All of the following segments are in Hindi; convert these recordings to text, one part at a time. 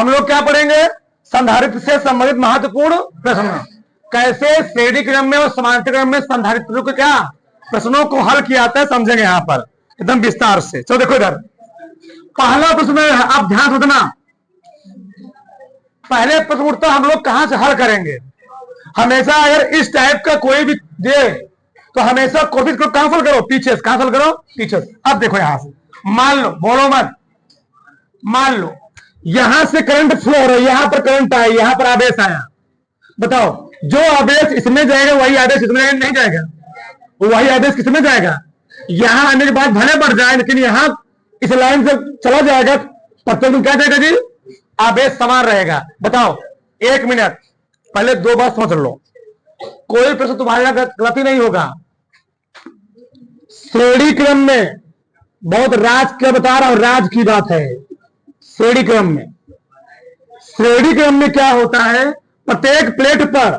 हम लोग क्या पढ़ेंगे? संधारित्र से संबंधित महत्वपूर्ण प्रश्न। कैसे श्रेणी क्रम में और समांतर क्रम में संधारित्रों के क्या प्रश्नों को हल किया जाता है, समझेंगे यहां पर एकदम विस्तार से। चलो देखो इधर पहला प्रश्न है, आप ध्यान से देना। पहले प्रश्न उठता हम लोग कहां से हल करेंगे? हमेशा अगर इस टाइप का कोई भी दे तो हमेशा कोशिश करो कहां हल करो, पीछे से। कहां हल करो? पीछे से। अब देखो यहां से मान लो, बोलो मत, मान लो यहां से करंट फ्लो हो रहा है, यहां पर करंट आया, यहां पर आवेश आया। बताओ जो आवेश इसमें जाएगा वही आवेश इसमें नहीं जाएगा, वही आवेश किसमें जाएगा? यहां आने के बाद भले बढ़ जाए, लेकिन यहां इस लाइन से चला जाएगा, तब क्या जाएगा जी? आवेश समान रहेगा। बताओ 1 मिनट पहले 2 बात समझ लो, कोई प्रश्न तुम्हारे गलती नहीं होगा। श्रेणी क्रम में बहुत राज क्या बता रहा हूं, राज की बात है। श्रेणी क्रम में क्या होता है? प्रत्येक प्लेट पर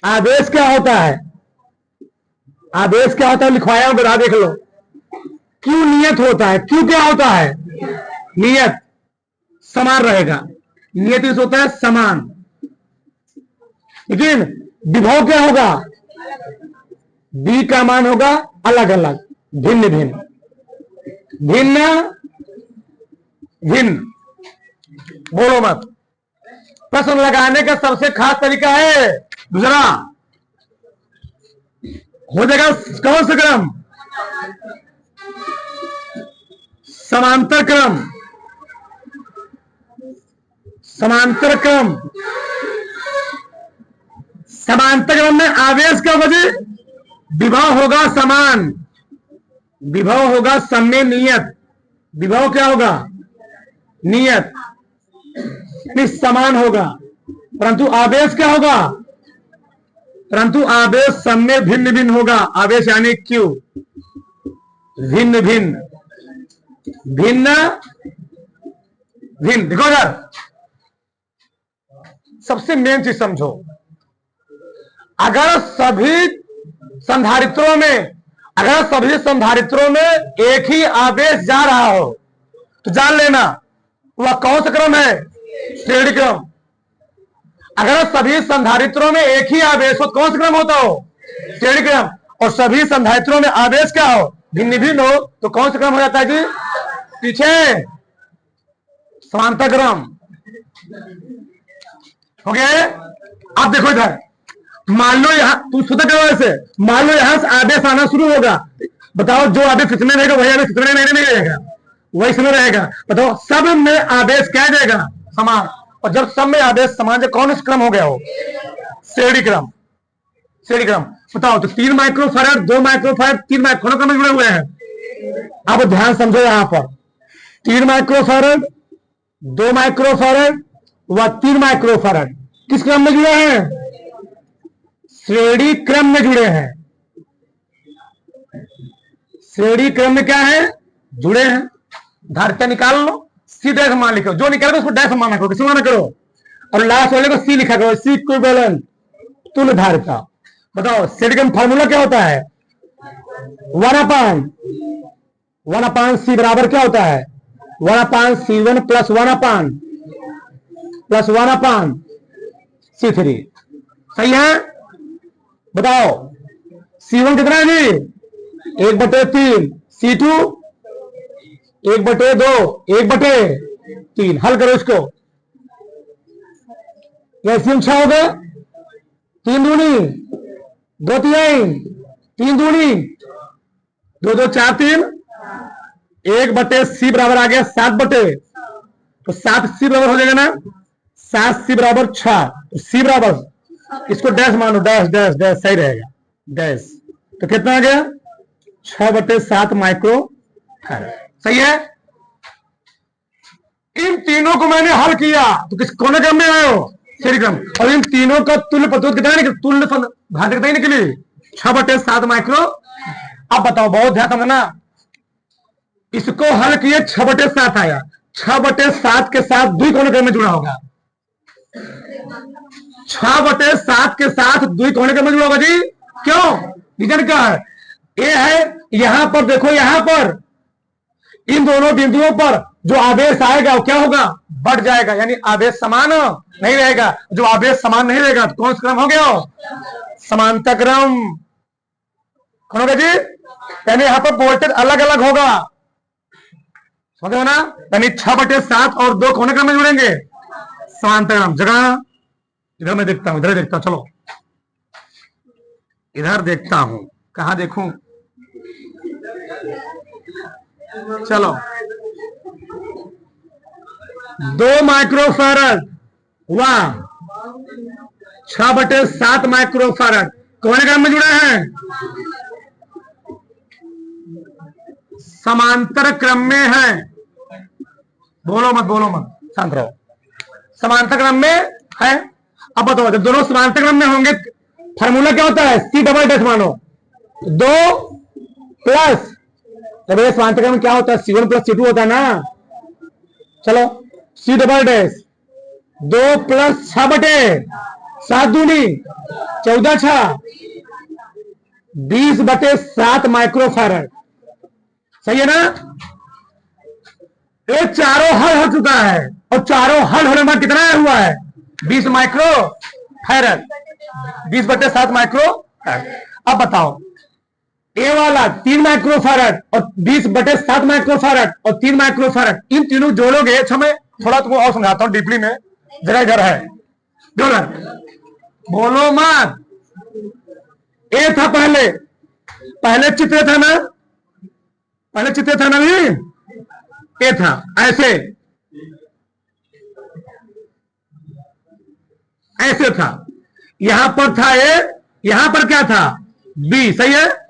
आवेश क्या होता है? आवेश क्या होता है लिखवाया हूं, जरा देख लो। क्यों नियत होता है? क्यों क्या होता है? नियत समान रहेगा, नियत इस होता है समान। लेकिन विभव क्या होगा? बी का मान होगा अलग अलग, भिन्न भिन्न, भिन्न भिन्न। बोलो मत। प्रश्न लगाने का सबसे खास तरीका है दूसरा, हो जाएगा कौन सा क्रम? समांतर क्रम। समांतर क्रम, समांतर क्रम में आवेश का वजह विभव होगा समान, विभव होगा समय नियत। विभव क्या होगा? नियत, समान होगा, परंतु आवेश क्या होगा? परंतु आवेश समय भिन्न भिन्न होगा। आवेश यानी क्यू, भिन्न भिन्न, भिन्न भिन्न। देखो यार, सबसे मेन चीज समझो, अगर सभी संधारित्रों में एक ही आवेश जा रहा हो तो जान लेना वह कौन सा क्रम है? श्रेणी क्रम। अगर सभी संधारित्रों में एक ही आवेश हो तो कौन सा क्रम होता हो? श्रेणी क्रम। और सभी संधारित्रों में आवेश क्या हो? भिन्न भिन्न हो तो कौन सा क्रम हो जाता है जी? पीछे समांतर क्रम। हो गया? अब देखो इधर, मान लो यहां तुम सुधा करो ऐसे, मान लो यहां से आवेश आना शुरू होगा। बताओ जो आवेश इसमें रहेगा वही आवेश इसमें नहीं रहेगा, वही इसमें रहेगा। बताओ सब में आवेश क्या जाएगा? समान। और जब सब में आवेश समान, कौन सा क्रम हो गया हो? श्रेणी क्रम। श्रेणी क्रम। बताओ तो 3 माइक्रोफैराड, 2 माइक्रोफैराड, 3 माइक्रोफैराड में जुड़े हुए हैं। अब ध्यान समझो, यहां पर 3 माइक्रोफैराड, 2 माइक्रोफैराड व 3 माइक्रोफैराड किस क्रम में जुड़े हैं? श्रेणी क्रम में जुड़े हैं। श्रेणी क्रम में क्या है? जुड़े हैं। धारिता निकाल लो, सी डैश मान लिखो, जो निकालो उसको डैश माना करो, किसी माना करो, और लास्ट वाले को सी लिखा करो, सी इक्विवेलेंट, तुल्य धारिता। बताओ श्रेणी क्रम फार्मूला क्या होता है? 1 अपान सी बराबर क्या होता है? 1 अपान C1 प्लस 1 अपान C3। सही है? बताओ C1 कितना है जी? 1/3, C2 1/2, 1/3। हल करो इसको, कैल्शियम 6 हो गए, 3 दूनी 2 3, 3 दूनी 2 2 4 3, 1/C बराबर आ गया 7/, तो 7C बराबर हो जाएगा ना, 7C बराबर 6, तो C बराबर इसको डैश मानो, डैश डैश डैश सही रहेगा, डैश। तो कितना आ गया? 6/7 माइक्रो फैराड। सही है? इन तीनों को मैंने हल किया तो किस कोने क्रम में आए हो? श्रेणी क्रम। और इन तीनों का तुल्य प्रतिरोध कितना निकली? तुल्य भाग कितना निकली? 6/7 माइक्रो। अब बताओ, बहुत ध्यान समझना, इसको हल किए 6/7 आया, 6/7 के साथ द्वि कोने क्रम में जुड़ा होगा। 6/7 के साथ द्वि कोने क्रम में जुड़ा होगा जी। क्यों? रीजन क्या है? ये है, यहां पर देखो, यहां पर इन दोनों बिंदुओं पर जो आवेश आएगा वो क्या होगा, बढ़ जाएगा, यानी आवेश समान नहीं रहेगा। जो आवेश समान नहीं रहेगा तो कौन सा क्रम हो गया, समांतर क्रम। कौन होगा जी, यानी यहां पर वोल्टेज अलग अलग होगा, समझ रहे हो ना। यानी 6/7 और 2 कौन क्रम में जुड़ेंगे, समांतर क्रम। जगह इधर मैं देखता हूं, इधर देखता हूं, चलो इधर देखता हूं, कहां देखूं, चलो 2 माइक्रोफैरड हुआ, 6/7 माइक्रोफैरड कौन क्रम में जुड़ा है, समांतर क्रम में है। बोलो मत, शांत रहो, समांतर क्रम में है। अब बताओ, जब दोनों समांतर क्रम में होंगे फार्मूला क्या होता है, C⋅, मानो 2 प्लस, जब ये समांतर क्रम में क्या होता है, C1 + C2 होता है ना। चलो C⋅, 2 + 6/7 दूनी 14 6 20/7 माइक्रोफैरड, सही है ना। ये चारों हल हो चुका है, और चारों हल होने में कितना हुआ है, 20 माइक्रोफैरड, 20/7 माइक्रोफैरड। अब बताओ, ए वाला 3 माइक्रोफैरड और 20/7 माइक्रोफैरड और 3 माइक्रोफैरड, इन तीनों जोड़ोगे। अच्छा मैं थोड़ा तुमको और समझाता हूं डीपली में, जरा इधर है, बोलो मत। ए था पहले चित्र था ना, पहले चित्र था ना भी, ए था ऐसे था, यहां पर था ए, यहां पर क्या था, बी, सही है।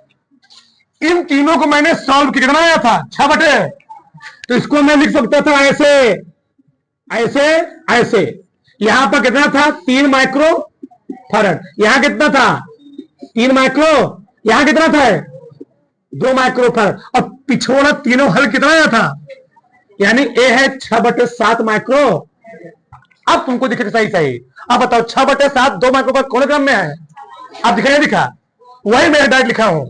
इन तीनों को मैंने सॉल्व कितना आया था, 6/, तो इसको मैं लिख सकता था ऐसे। यहां पर कितना था, 3 माइक्रोफैरड, यहां कितना था, 3 माइक्रो, यहां कितना था, 2 माइक्रोफैरड, और पिछोड़ा तीनों हल कितना आया था, यानी ए है 6/7 माइक्रो। अब तुमको दिखे सही। अब बताओ 6/7 2 माइक्रोफैरड कौन क्रम में है, अब दिखा, वही मैं डायरेक्ट लिखा हूं।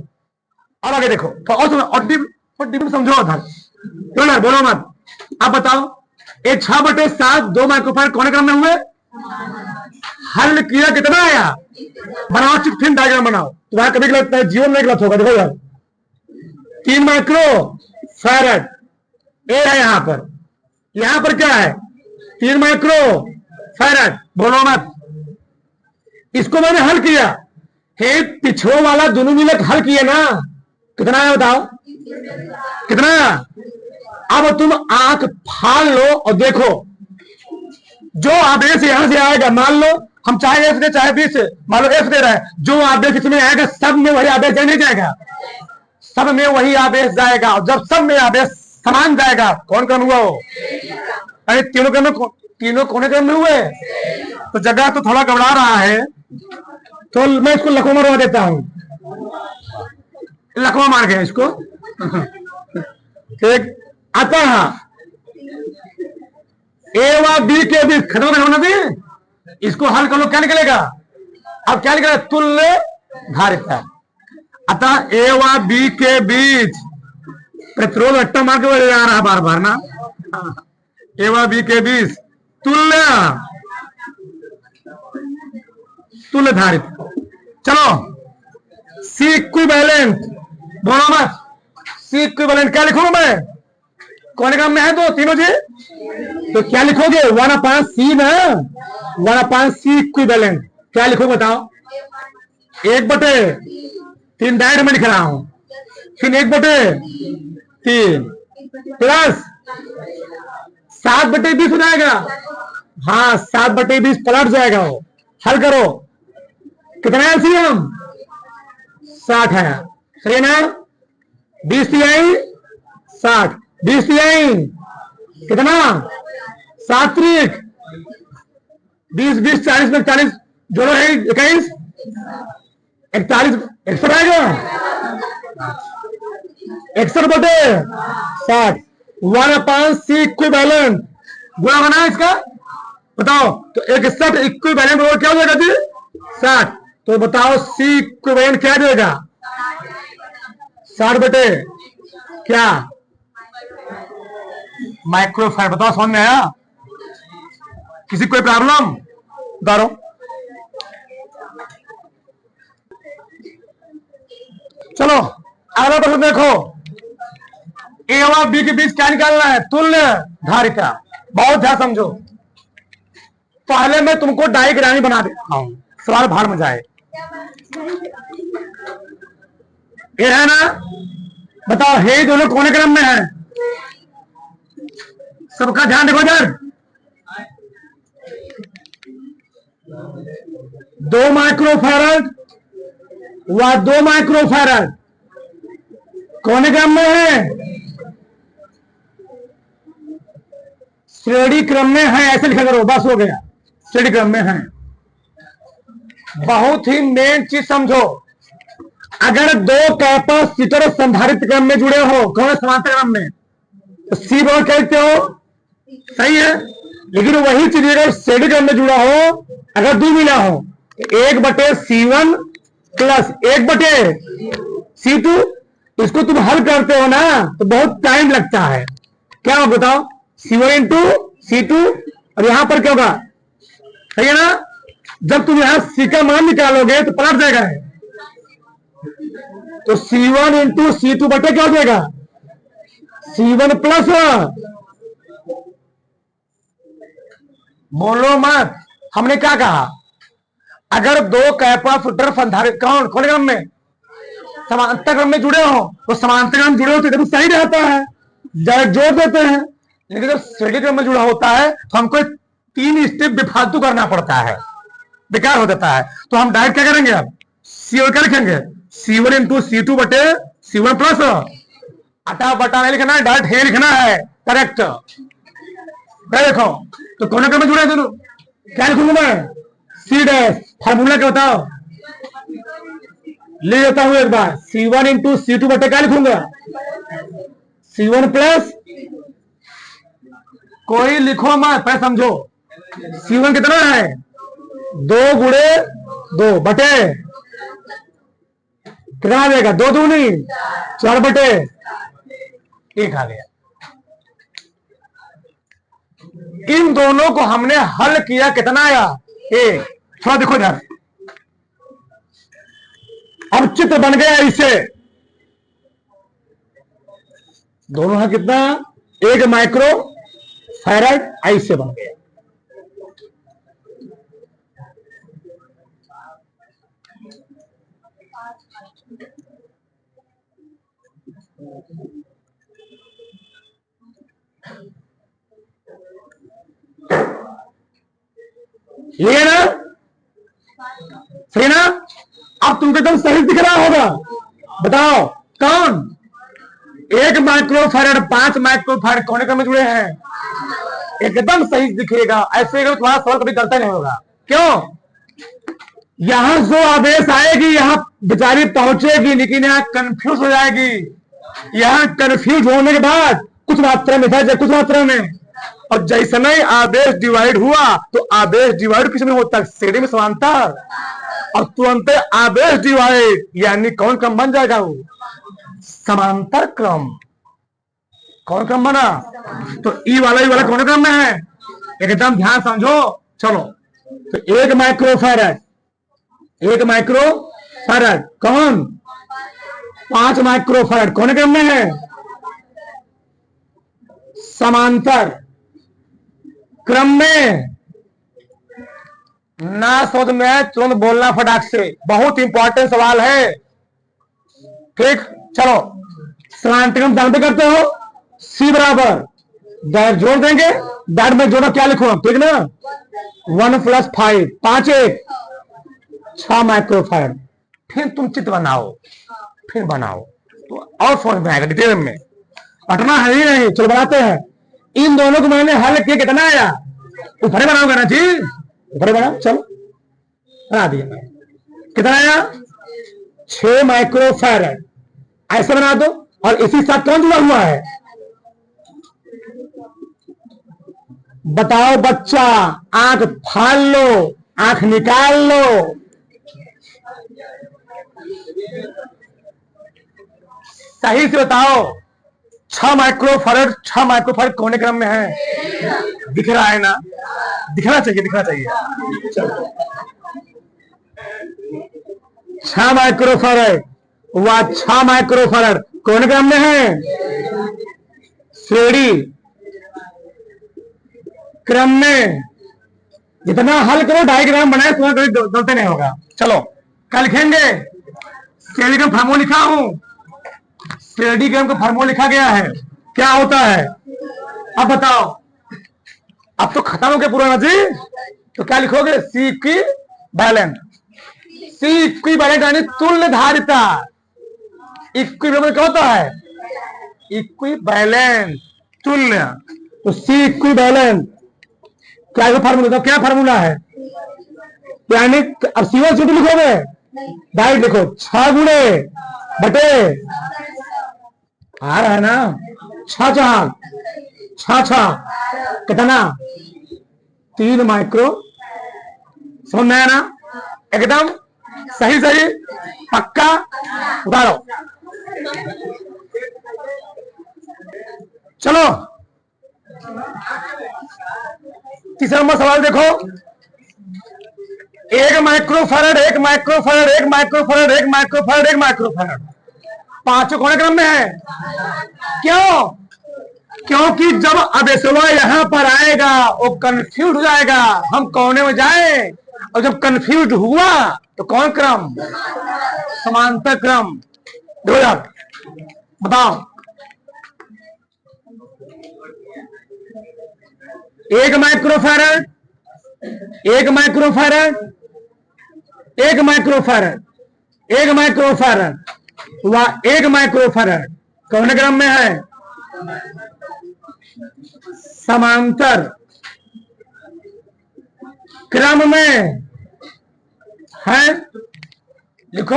अब आगे देखो तो और डीप समझो उधर, बोलो मत। अब बताओ, ये 6/7 2 माइक्रोफैरड कौन क्रम में हुए, हल किया कितना आया, बनाओ चिट्ठीन डायग्राम बनाओ, तुम्हारा कभी लगता है जीवन में गलत होगा। देखो यार 3 माइक्रोफैरड ए है, यहां पर क्या है, 3 माइक्रोफैरड, बोलो मत। इसको मैंने हल किया, हे पिछड़ों वाला दोनों मिलकर हल किए ना, कितना है बताओ, कितना। अब तुम आंख फाड़ लो और देखो, जो आदेश यहां से आएगा, मान लो हम चाहे एफ दे चाहे बी से, मान लो एफ दे रहा है, जो आदेश इसमें आएगा सब में वही आदेश नहीं जाएगा, सब में वही आदेश जाएगा। और जब सब में आदेश समान जाएगा, कौन क्रम हुआ वो, अरे तीनों कौन क्रम में हुए। तो जगह तो थोड़ा गड़बड़ा रहा है, तो मैं इसको लखवा मरवा देता हूं, लखवा मार गया इसको। ठीक, अतः ए व बी के बीच खत्म होना थी, इसको हल कर लो, क्या निकलेगा, अब क्या निकलेगा, तुल्य धारिता। अतः ए व बी के बीच प्रतिरोध अट्टा मार के बढ़ जा रहा है बार ना, ए व बी के बीच तुल्य धारिता। चलो सी इक्विवेलेंट, बोलो मत, सी इक्विवेलेंट क्या लिखूंगा मैं, कौन काम में है तो तीनों जी, तो क्या लिखोगे 1/C ना, 1/C इक्विवेलेंट, क्या लिखो बताओ, 1/3 डायरेक्ट में लिख रहा हूं, फिर 1/3 प्लस 7/20 हो जाएगा, हाँ 7/20 पलट जाएगा वो, हल करो, कितना है एलसीएम 60 है, सही है ना, 20 तिहाई 60, 20 तिहाई कितना 7 त्रिक 20 20 40 में 40 जोड़ो है 21 41 61 आएगा, 61/60 1/C इक्विवेलेंट गुणा बना इसका, बताओ तो 61 इक्विवेलेंट और क्या हो जाएगा जी 60, तो बताओ C इक्विवेलेंट क्या देगा 60 बटे क्या माइक्रोफैराड। बताओ समझ में आया? किसी कोई प्रॉब्लम? बता रहा हूं। चलो अगला प्रश्न देखो। ए और बी के बीच क्या निकालना है? तुल्य धारिता। बहुत ध्यान समझो। पहले मैं तुमको डायग्राम बना देता हूं, सवाल बाहर में जाए। ये है ना? बताओ, हे दोनों कौन क्रम में है? सबका ध्यान देखो इधर। 2 माइक्रोफैराड व 2 माइक्रोफैराड कौन क्रम में है? श्रेणी क्रम में है। ऐसे लिखा करो, बस हो गया। श्रेणी क्रम में है। बहुत ही मेन चीज समझो। अगर 2 कैपेसिटर संधारित्र क्रम में जुड़े हो, कौन समांतर क्रम में, तो सी बॉल कहते हो, सही है। लेकिन वही चीज अगर श्रेणी क्रम में जुड़ा हो, अगर 2 मिला हो, 1/C1 प्लस 1/C2, इसको तुम हल करते हो ना तो बहुत टाइम लगता है। क्या हो बताओ? C1 इंटू C2, और यहां पर क्या होगा? सही है ना? जब तुम यहां C का मान निकालोगे तो पलट जाएगा, तो C1 इंटू C2 बटे क्या हो जाएगा? C1 plus. बोलो मत। हमने क्या कहा? अगर 2 कैपेसिटर संधारित्र कौन क्रम में, समांतर क्रम में जुड़े हो, तो समांतर क्रम जुड़े होते तो सही रहता है, जोड़ देते हैं। लेकिन जब श्रेणी क्रम में जुड़ा होता है तो हमको 3 स्टेप बेफालतू करना पड़ता है, बेकार हो जाता है। तो हम डायरेक्ट क्या करेंगे? अब C1 क्या लिखेंगे? C1 इंटू C2 बटे C1 प्लस। अटा बटा नहीं लिखना है, डायरेक्ट हे लिखना है। करेक्ट। देखो तो कौन क्रम में जुड़े दोनों? क्या लिखूंगा मैं? C dash. फार्मूला क्या बताओ? ले लेता हूं एक बार। C1 इंटू C2 बटे क्या लिखूंगा? C1 plus. कोई लिखो मत, पहले समझो। C1 कितना है? 2 गुणे 2 बटे कितना आ जाएगा? 2 दूनी 4 बटे 1 आ गया। इन दोनों को हमने हल किया, कितना आया? 1। थोड़ा देखो इधर। अब चित्र बन गया इसे। दोनों है कितना? 1 माइक्रो फैराड ऐसे बन गया। ये ना सही ना? अब तुमको एकदम सही दिख रहा होगा। बताओ कौन? 1 माइक्रोफैराड 5 माइक्रोफैराड कौन क्रम में जुड़े हैं? एकदम सही दिखेगा। ऐसे तुम्हारा सवाल कभी गलत नहीं होगा। क्यों? यहां जो आदेश आएगी यहां बेचारी पहुंचेगी, लेकिन यहां कंफ्यूज हो जाएगी। यहां कंफ्यूज होने के बाद कुछ मात्रा में था, कुछ मात्रा में, और जैसे नहीं आदेश डिवाइड हुआ तो आदेश डिवाइड किस में होता है? श्रेणी में समांतर। और तुरंत आदेश डिवाइड यानी कौन क्रम बन जाएगा? वो समांतर क्रम। कौन क्रम बना? तो ई वाला कौन क्रम में है? एकदम ध्यान समझो। चलो तो 1 माइक्रोफैराड कौन? 5 माइक्रोफैराड कौन क्रम में है? समांतर क्रम में। ना समझ में तुरंत बोलना फटाक से, बहुत इंपॉर्टेंट सवाल है। ठीक, चलो समांतर क्रम जानते करते हो। C बराबर दाएं जोड़ देंगे, दाएं में जोड़ना क्या लिखो? ठीक ना? 1 प्लस 5 5 1 6 माइक्रोफैराड। फिर तुम चित्र बनाओ, फिर बनाओ तो और समझ में आएगा डिटेल में। पटना है ही नहीं। चलो बनाते हैं। इन दोनों को मैंने हल किया, कितना आया? ऊपर बनाओगे ना जी? ऊपर बनाओ। चलो बना दिया। कितना आया? 6 माइक्रोफैराड। ऐसे बना दो। और इसी साथ कौन जुड़ा हुआ है? बताओ बच्चा, आंख फाड़ लो, आंख निकाल लो। सही से बताओ। 6 माइक्रोफैरड कौन क्रम में है? दिख रहा है ना? दिखना चाहिए। चलो 6 माइक्रोफैरड व 6 माइक्रोफैरड कौन क्रम में है? श्रेणी क्रम में। जितना हल करो डायग्राम बनाए तुम्हें कोई गलती नहीं होगा। चलो क्या लिखेंगे? श्रेणी क्रम फार्मूला लिखा हूं। श्रेणी क्रम का फार्मूला लिखा गया है। क्या होता है अब बताओ? अब तो खत्म हो गया पुराना जी। तो क्या लिखोगे? सी इक्विवेलेंट। सी इक्विवेलेंट यानी तुल्य धारिता। इक्विवेलेंट क्या होता है? इक्विवेलेंट तुल्य। तो सी इक्विवेलेंट क्या फार्मूला? क्या फार्मूला है? यानी अब C1 C2 लिखोगे? डायरेक्ट लिखो 6 गुणे बटे आ रहा है ना 6 कितना? 3 माइक्रो। समझ में आया ना? एकदम सही पक्का। उतारो। चलो तीसरा नंबर सवाल देखो। 1 microfarad 1 microfarad 1 microfarad 1 microfarad 1 microfarad पांचों कौन क्रम में है? क्यों? क्योंकि जब अबेसवा यहां पर आएगा वो कंफ्यूज हो जाएगा हम कौने में जाए। और जब कंफ्यूज हुआ तो कौन क्रम? समांतर क्रम। बताओ 1 माइक्रोफैरड 1 माइक्रोफैरड 1 माइक्रोफैरड 1 माइक्रोफैरड व 1 माइक्रोफैरड कौन क्रम में है? समांतर क्रम में है। लिखो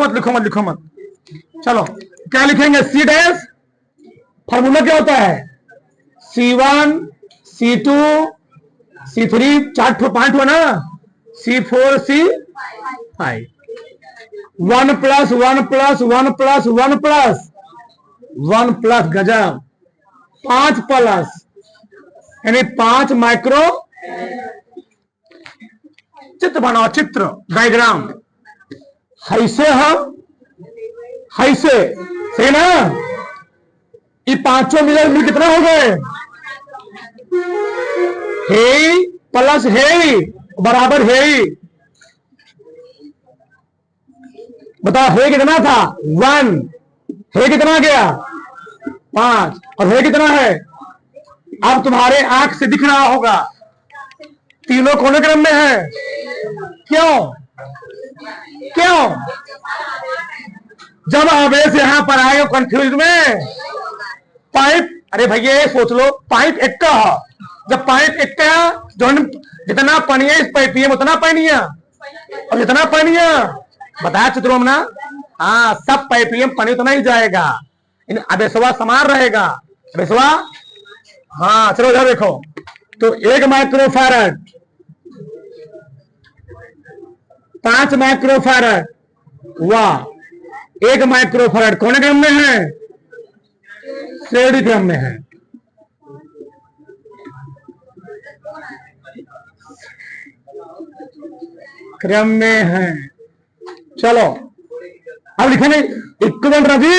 मत। चलो क्या लिखेंगे? C डैश फार्मूला क्या होता है? C1 C2 C3 5 ना C4 C5 1 plus 1 plus 1 plus 1 plus 1 plus गजब 5 प्लस यानी 5 माइक्रो। चित्र बनाओ, चित्र डायग्राम। हैसे सही ना? ये पांचों मिल कितना हो गए? हे प्लस हे बराबर हे। बताओ हे कितना था? 1। हे कितना गया? 5। और हे कितना है? अब तुम्हारे आंख से दिख रहा होगा तीनों कौन क्रम में है? क्यों? जब आवेश यहां पर आएगा कंफ्यूज में पाइप। अरे भैया सोच लो पाइप एक का। जब पाइप एक का जो जितना पानी है इस पाइपियम उतना पानी है। और जितना पानी है बताया चित्रों में ना? हाँ सब पाइपियम पानी उतना ही जाएगा। अबेसवा समान रहेगा। अबेसवा हाँ चलो इधर देखो। तो 1 माइक्रोफैरड 5 माइक्रोफैरड व 1 माइक्रोफैरड कौन क्रम में है? श्रेणी क्रम में है। क्रम में है। चलो अब लिखेंगे इक्विवेलेंट। राजी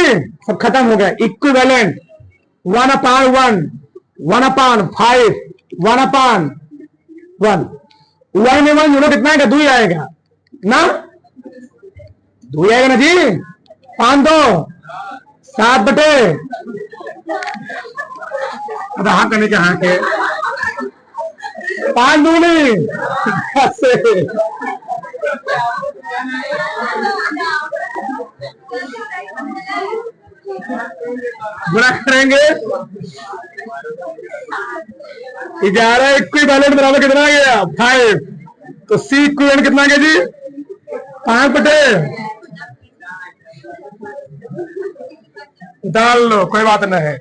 सब खत्म हो गया। इक्विवेलेंट 1/1 1/5 1/1 1 में 1 जोड़ो कितना आएगा? 2 आएगा ना? 2 आएगा ना जी। 5 2 7 बटे हाँ करने के हाँ के 5 दूनी गुणा करेंगे 11 इक्विवेलेंट बराबर कितना गया? 5। तो C इक्विवेलेंट कितना गया जी? 5 बटे डाल लो कोई बात नहीं है।